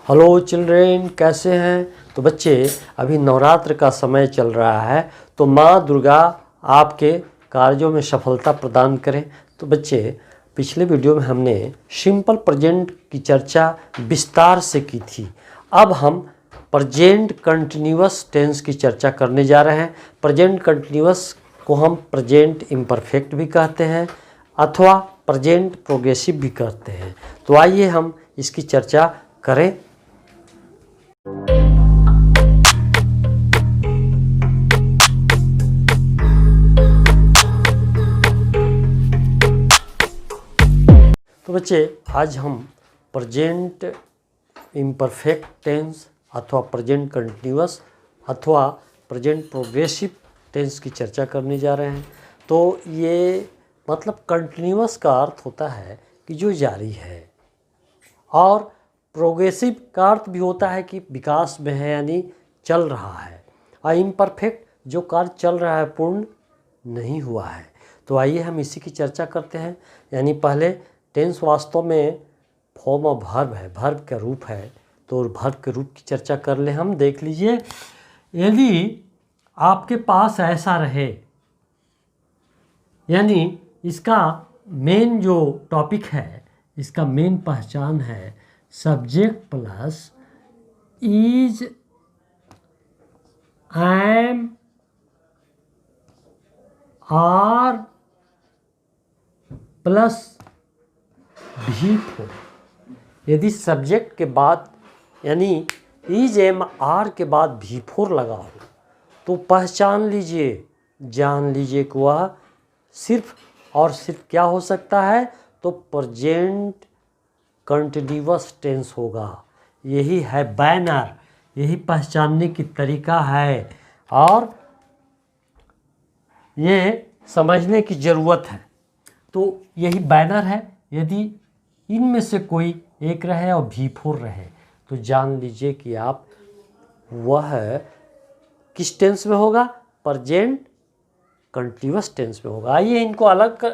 Hello children, कैसे हैं? तो बच्चे, अभी नवरात्र का समय चल रहा है, तो माँ दुर्गा आपके कार्यों में सफलता प्रदान करें। तो बच्चे, पिछले वीडियो में हमने सिंपल प्रेजेंट की चर्चा विस्तार से की थी। अब हम प्रेजेंट कंटिन्यूअस टेंस की चर्चा करने जा रहे हैं। प्रेजेंट कंटिन्यूअस को हम प्रेजेंट इम्परफेक्ट भी कहते हैं अथवा प्रेजेंट प्रोग्रेसिव भी कहते हैं। तो आइए हम इसकी चर्चा करें। तो बच्चे, आज हम प्रेजेंट इम्परफेक्ट टेंस अथवा प्रेजेंट कंटिन्यूअस अथवा प्रेजेंट प्रोग्रेसिव टेंस की चर्चा करने जा रहे हैं। तो ये मतलब कंटिन्यूअस का अर्थ होता है कि जो जारी है, और प्रोग्रेसिव का अर्थ भी होता है कि विकास में है, यानी चल रहा है। और इम्परफेक्ट जो कार्य चल रहा है, पूर्ण नहीं हुआ है। तो आइए हम इसी की चर्चा करते हैं। यानी पहले टेंस वास्तव में फॉर्म ऑफ वर्ब है, वर्ब का रूप है। तो वर्ब के रूप की चर्चा कर ले हम। देख लीजिए, यदि आपके पास ऐसा रहे, यानी इसका मेन जो टॉपिक है, इसका मेन पहचान है subject plus is, am, are plus भी4। यदि सब्जेक्ट के बाद यानी इज एम आर के बाद भी4 लगा हो, तो पहचान लीजिए, जान लीजिए कि वह सिर्फ और सिर्फ क्या हो सकता है, तो प्रेजेंट कंटिन्यूअस टेंस होगा। यही है बैनर, यही पहचानने की तरीका है, और ये समझने की ज़रूरत है। तो यही बैनर है। यदि इनमें से कोई एक रहे और भी4 रहे, तो जान लीजिए कि आप वह किस टेंस में होगा, प्रेजेंट कंटिन्यूअस टेंस में होगा। आइए इनको अलग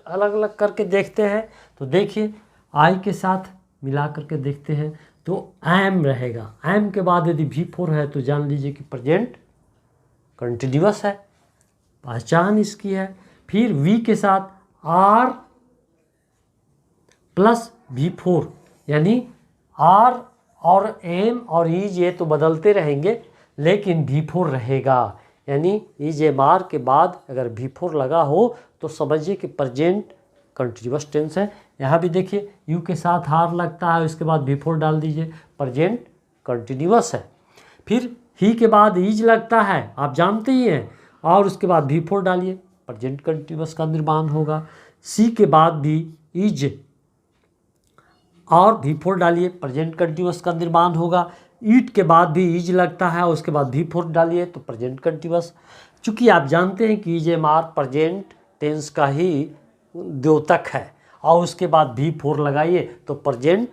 अलग करके देखते हैं। तो देखिए, आई के साथ मिला करके देखते हैं। तो एम रहेगा, एम के बाद यदि भी4 है तो जान लीजिए कि प्रेजेंट कंटिन्यूअस है, पहचान इसकी है। फिर वी के साथ आर प्लस भी4, यानी आर और एम और इज ये तो बदलते रहेंगे, लेकिन भी4 रहेगा। यानी इज एम आर के बाद अगर भी4 लगा हो तो समझिए कि प्रेजेंट कंटिन्यूअस टेंस है। यहाँ भी देखिए, यू के साथ आर लगता है, उसके बाद भी4 डाल दीजिए, प्रेजेंट कंटिन्यूअस है। फिर ही के बाद इज लगता है, आप जानते ही हैं, और उसके बाद भी4 डालिए, प्रेजेंट कंटिन्यूअस का निर्माण होगा। सी के बाद भी इज और भी4 डालिए, प्रेजेंट कंटिन्यूअस का निर्माण होगा। ईट के बाद भी इज लगता है, उसके बाद भी4 डालिए, तो प्रेजेंट कंटिन्यूअस। चूँकि आप जानते हैं कि is am are present tense का ही द्योतक है, और उसके बाद भी4 लगाइए तो प्रेजेंट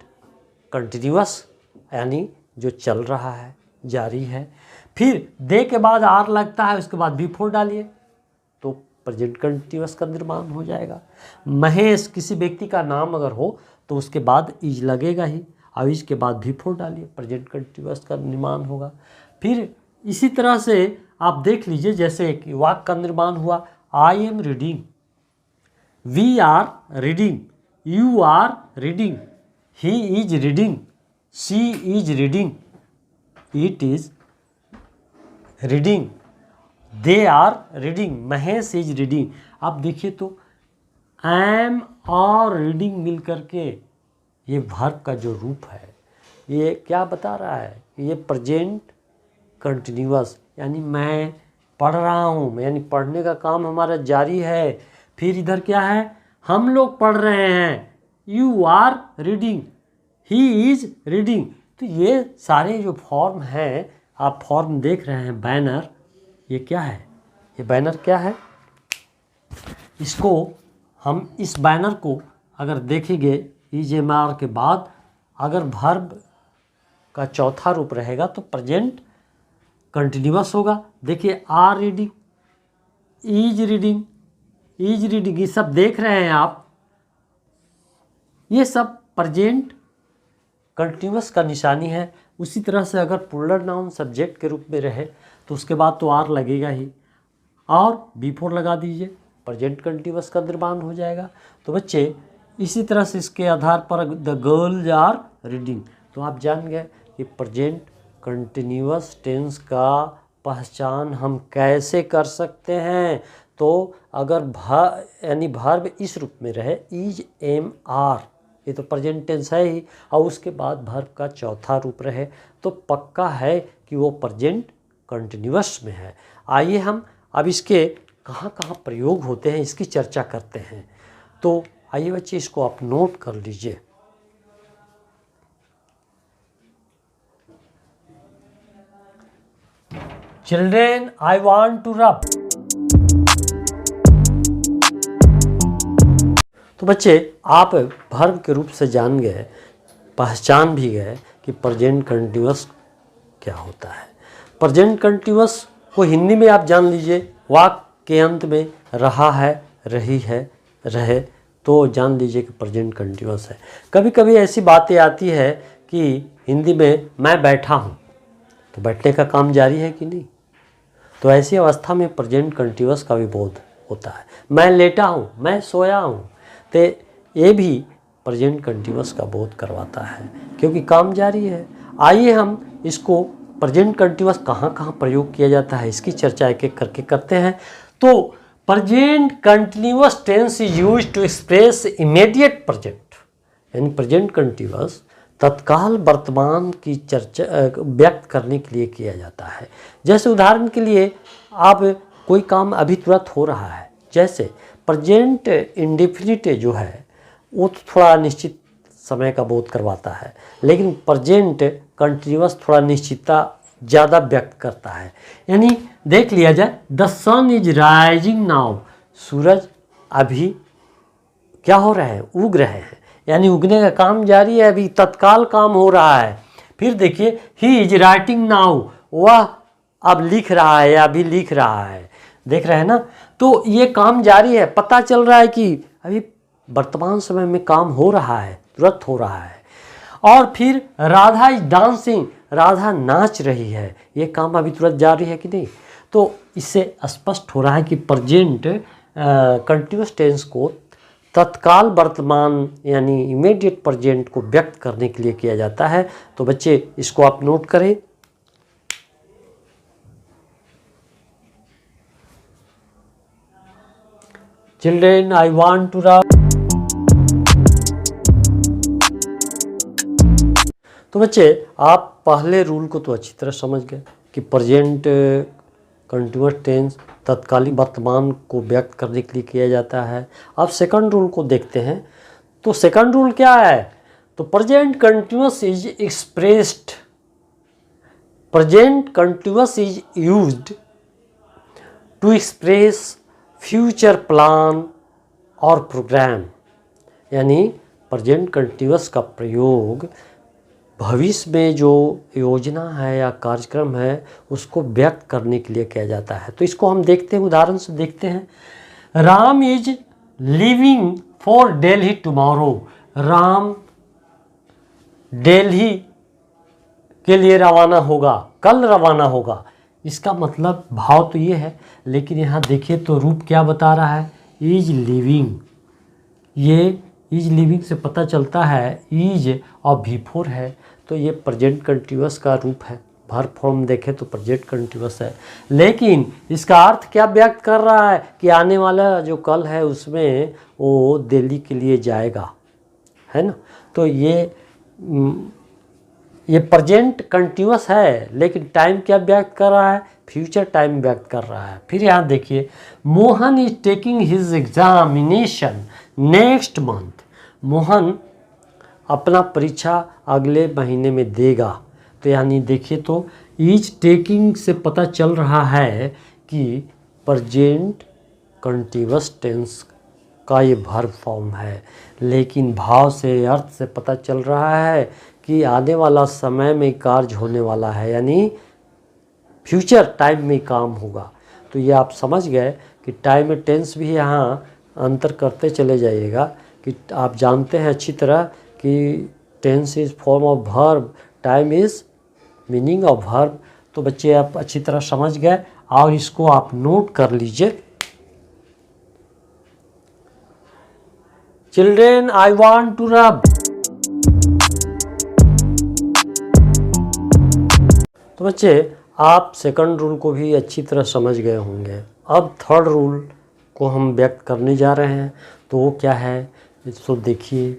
कंटिन्यूअस, यानी जो चल रहा है, जारी है। फिर दे के बाद आर लगता है, उसके बाद भी4 डालिए, तो प्रेजेंट कंटिन्यूअस का निर्माण हो जाएगा। महेश किसी व्यक्ति का नाम अगर हो तो उसके बाद इज लगेगा ही, और इज के बाद भी4 डालिए, प्रेजेंट कंटिन्यूअस का निर्माण होगा। फिर इसी तरह से आप देख लीजिए, जैसे कि वाक्य का निर्माण हुआ, I am reading, we are reading, you are reading, he is reading, she is reading, it is reading, they are reading, Mahesh is reading. अब देखिए, तो एम और रीडिंग मिल करके ये वर्ब का जो रूप है, ये क्या बता रहा है, ये प्रेजेंट कंटिन्यूअस, यानी मैं पढ़ रहा हूँ, यानी पढ़ने का काम हमारा जारी है। फिर इधर क्या है, हम लोग पढ़ रहे हैं, you are reading, he is reading. तो ये सारे जो फॉर्म हैं, आप फॉर्म देख रहे हैं, बैनर, ये क्या है, ये बैनर क्या है, इसको हम इस बैनर को अगर देखेंगे, इज एम आर के बाद अगर वर्ब का चौथा रूप रहेगा तो प्रेजेंट कंटिन्यूअस होगा। देखिए, are reading, is reading, is reading, ये सब देख रहे हैं आप, ये सब प्रेजेंट कंटिन्यूअस का निशानी है। उसी तरह से अगर प्लूरल नाउन सब्जेक्ट के रूप में रहे तो उसके बाद तो आर लगेगा ही, और B4 लगा दीजिए, प्रेजेंट कंटिन्यूअस का निर्माण हो जाएगा। तो बच्चे इसी तरह से इसके आधार पर द गर्ल्स आर रीडिंग, तो आप जान गए कि प्रेजेंट कंटिन्यूअस टेंस का पहचान हम कैसे कर सकते हैं। तो अगर यानी वर्ब इस रूप में रहे इज, एम, आर, ये तो प्रेजेंट टेंस है ही, और उसके बाद वर्ब का चौथा रूप रहे तो पक्का है कि वो प्रेजेंट कंटिन्यूअस में है। आइए हम अब इसके कहाँ कहाँ प्रयोग होते हैं इसकी चर्चा करते हैं। तो आइए बच्चे इसको आप नोट कर लीजिए। Children I want to rub. तो बच्चे आप वर्ब के रूप से जान गए, पहचान भी गए कि प्रेजेंट कंटिन्यूअस क्या होता है। प्रेजेंट कंटिन्यूअस को हिंदी में आप जान लीजिए, वाक्य के अंत में रहा है, रही है, रहे, तो जान लीजिए कि प्रेजेंट कंटिन्यूअस है। कभी कभी ऐसी बातें आती है कि हिंदी में मैं बैठा हूँ, तो बैठने का काम जारी है कि नहीं, तो ऐसी अवस्था में प्रेजेंट कंटिन्यूअस का भी बोध होता है। मैं लेटा हूँ, मैं सोया हूँ, तो ये भी प्रेजेंट कंटिन्यूअस का बोध करवाता है क्योंकि काम जारी है। आइए हम इसको प्रेजेंट कंटिन्यूअस कहाँ कहाँ प्रयोग किया जाता है इसकी चर्चा एक एक करके करते हैं। तो present continuous tense is used to express immediate present, यानी प्रेजेंट कंटिन्यूअस तत्काल वर्तमान की चर्चा व्यक्त करने के लिए किया जाता है। जैसे उदाहरण के लिए आप कोई काम अभी तुरंत हो रहा है, जैसे प्रेजेंट इंडेफिनिट जो है वो तो थोड़ा निश्चित समय का बोध करवाता है, लेकिन प्रेजेंट कंटिन्यूअस थोड़ा निश्चितता ज़्यादा व्यक्त करता है। यानी देख लिया जाए, the sun is rising now, सूरज अभी क्या हो रहे हैं, उग रहे हैं, यानी उगने का काम जारी है, अभी तत्काल काम हो रहा है। फिर देखिए ही इज राइटिंग नाउ, वह अब लिख रहा है या अभी लिख रहा है, देख रहे हैं ना। तो ये काम जारी है, पता चल रहा है कि अभी वर्तमान समय में काम हो रहा है, तुरंत हो रहा है। और फिर राधा इज डांसिंग, राधा नाच रही है, ये काम अभी तुरंत जारी है कि नहीं। तो इससे स्पष्ट हो रहा है कि प्रेजेंट कंटिन्यूअस टेंस को तत्काल वर्तमान यानी इमीडिएट प्रेजेंट को व्यक्त करने के लिए किया जाता है। तो बच्चे इसको आप नोट करें। Children I want to run. तो बच्चे आप पहले रूल को तो अच्छी तरह समझ गए कि प्रेजेंट कंटिन्यूअस टेंस तत्कालीन वर्तमान को व्यक्त करने के लिए किया जाता है। अब सेकंड रूल को देखते हैं। तो सेकंड रूल क्या है, तो present continuous is expressed, present continuous is used to express future plan और प्रोग्राम, यानी प्रेजेंट कंटिन्यूअस का प्रयोग भविष्य में जो योजना है या कार्यक्रम है उसको व्यक्त करने के लिए किया जाता है। तो इसको हम देखते हैं, उदाहरण से देखते हैं। Ram is leaving for Delhi tomorrow, Ram Delhi के लिए रवाना होगा, कल रवाना होगा। इसका मतलब भाव तो ये है, लेकिन यहाँ देखिए तो रूप क्या बता रहा है, इज लिविंग। ये इज लिविंग से पता चलता है इज और V4 है, तो ये प्रेजेंट कंटिन्यूअस का रूप है। वर्ब फॉर्म देखें तो प्रेजेंट कंटिन्यूअस है, लेकिन इसका अर्थ क्या व्यक्त कर रहा है कि आने वाला जो कल है उसमें वो दिल्ली के लिए जाएगा, है ना। तो ये प्रेजेंट कंटिन्यूअस है, लेकिन टाइम क्या व्यक्त कर रहा है, फ्यूचर टाइम व्यक्त कर रहा है। फिर यहाँ देखिए, Mohan is taking his examination next month, Mohan अपना परीक्षा अगले महीने में देगा। तो यानी देखिए तो इज टेकिंग से पता चल रहा है कि प्रेजेंट कंटिन्यूअस टेंस का ये वर्ब फॉर्म है, लेकिन भाव से अर्थ से पता चल रहा है कि आने वाला समय में कार्य होने वाला है, यानी फ्यूचर टाइम में काम होगा। तो ये आप समझ गए कि टाइम में टेंस भी यहाँ अंतर करते चले जाइएगा कि आप जानते हैं अच्छी तरह कि tense is form of verb, time is meaning of verb. तो बच्चे आप अच्छी तरह समझ गए और इसको आप नोट कर लीजिए। Children I want to rub. तो बच्चे आप सेकंड रूल को भी अच्छी तरह समझ गए होंगे। अब थर्ड रूल को हम व्यक्त करने जा रहे हैं। तो वो क्या है, इसको देखिए।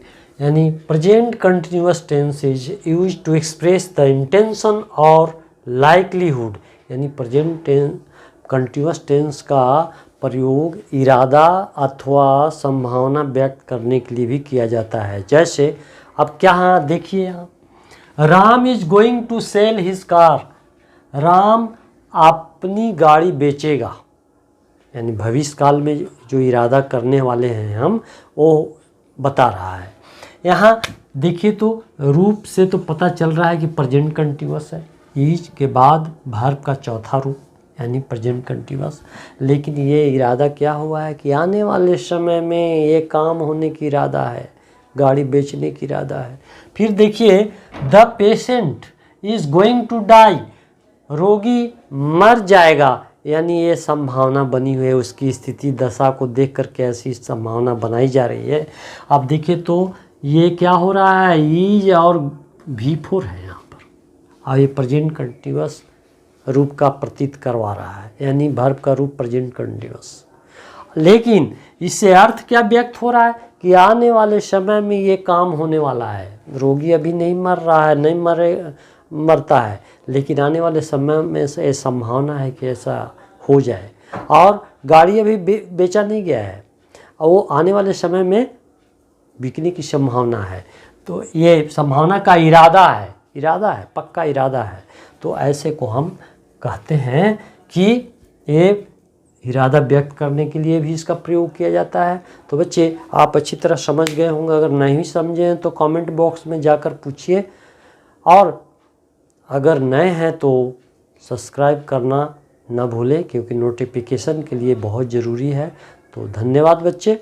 यानी present continuous tense is used to express the intention और लाइकलीहुड। यानी प्रेजेंट कंटिन्यूअस टेंस का प्रयोग इरादा अथवा संभावना व्यक्त करने के लिए भी किया जाता है। जैसे अब क्या देखिए यहाँ, Ram is going to sell his car. Ram अपनी गाड़ी बेचेगा। यानी भविष्य काल में जो इरादा करने वाले हैं हम, वो बता रहा है। यहाँ देखिए तो रूप से तो पता चल रहा है कि प्रेजेंट कंटिन्यूअस है। इज के बाद वर्ब का चौथा रूप यानी प्रेजेंट कंटिन्यूअस। लेकिन ये इरादा क्या हुआ है कि आने वाले समय में ये काम होने की इरादा है, गाड़ी बेचने की इरादा है। फिर देखिए the patient is going to die. रोगी मर जाएगा। यानी ये संभावना बनी हुई है, उसकी स्थिति दशा को देख कर के ऐसी संभावना बनाई जा रही है। अब देखिए तो ये क्या हो रहा है, इज और V4 है यहाँ पर, और ये प्रेजेंट कंटिन्यूअस रूप का प्रतीत करवा रहा है। यानी वर्ब का रूप प्रेजेंट कंटिन्यूअस। लेकिन इससे अर्थ क्या व्यक्त हो रहा है कि आने वाले समय में ये काम होने वाला है। रोगी अभी नहीं मर रहा है, नहीं मरता है, लेकिन आने वाले समय में से संभावना है कि ऐसा हो जाए। और गाड़ी अभी बेचा नहीं गया है और वो आने वाले समय में बिकने की संभावना है। तो ये संभावना का इरादा है, पक्का इरादा है। तो ऐसे को हम कहते हैं कि ये इरादा व्यक्त करने के लिए भी इसका प्रयोग किया जाता है। तो बच्चे आप अच्छी तरह समझ गए होंगे। अगर नहीं समझे हैं तो कमेंट बॉक्स में जाकर पूछिए, और अगर नए हैं तो सब्सक्राइब करना ना भूलें, क्योंकि नोटिफिकेशन के लिए बहुत ज़रूरी है। तो धन्यवाद बच्चे।